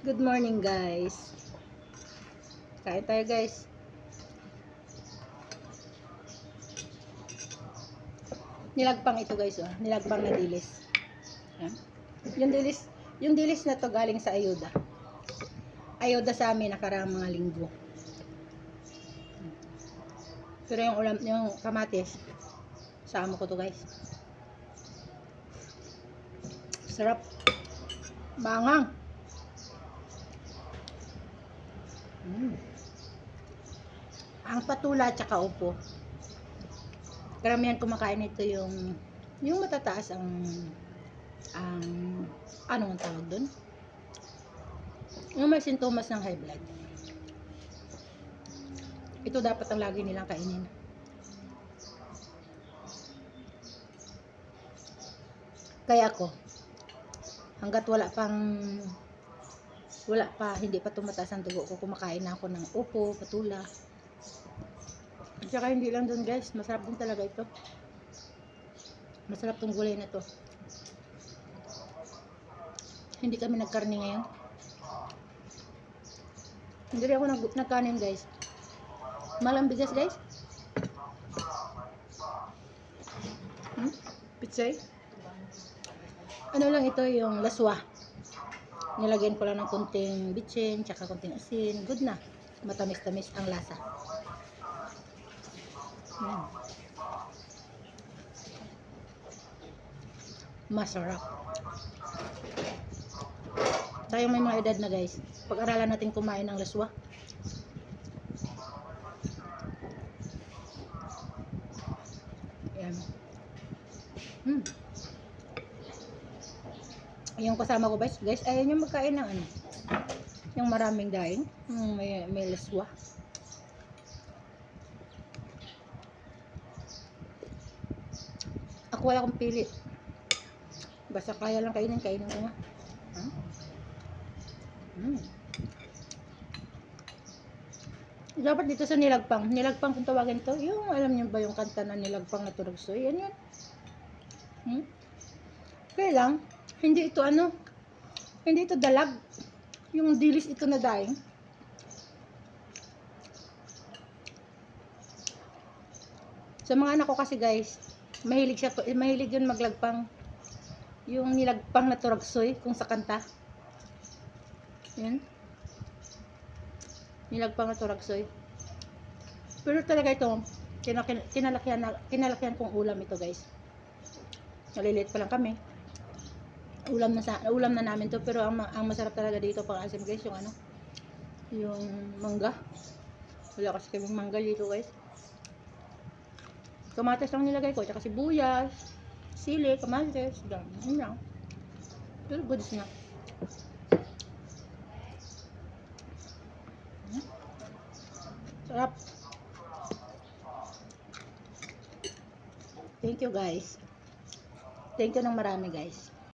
Good morning guys. Kain tayo guys. Nilagpang ito guys, oh. Nilagpang na dilis. Ayan. Yung dilis na to galing sa ayuda. Ayuda sa amin nakaraang mga linggo. Pero yung ulam, yung kamatis, sa amo ko to guys. Sarap. Maanghang. Ang patula at saka upo. Karamihan kumakain nito yung matataas ang ano ang tawag doon? Yung may sintomas ng high blood. Ito dapat ang lagi nilang kainin. Kaya ako, hanggat hindi pa tumataas ang dugo ko, kumakain ako ng upo, patula. At saka hindi lang doon guys, masarap din talaga ito. Masarap tong gulay na to. Hindi kami nagkarni ngayon. Hindi rin ako nagkanin guys. Malang bigas guys. Pitsay. Ano lang ito, yung laswa. Nilagyan ko lang ng konting bitsin, tsaka konting asin. Good na. Matamis-tamis ang lasa. Masarap. Tayong may mga edad na guys, pag-aralan natin kumain ng laswa. Ayan. Yung kasama ko guys, ayaw nyo magkain ng ano, yung maraming daing, may laswa. Ako wala akong pili, basta kaya lang kainin ko nga. Dapat dito sa nilagpang kung tawagin to, yung alam niyo ba yung kanta na nilagpang na turugsoy, yan. Kaya lang, hindi ito dalag, yung dilis ito na daing. Sa mga anak ko kasi guys, mahilig yun maglagpang, yung nilagpang na turugsoy kung sa kanta. Yan. Nilagpang na turugsoy. Pero talaga ito, kinalakihan kong ulam ito guys. Nalilit pa lang kami. Ulam na namin to, pero ang masarap talaga dito pang asim guys, yung yung mangga. Wala kasi kaming mangga dito guys. Kamatis lang nilagay ko, tsaka sibuyas, sili, kamatis, yun lang. Pero goods na. Sarap. Thank you guys. Thank you ng marami guys.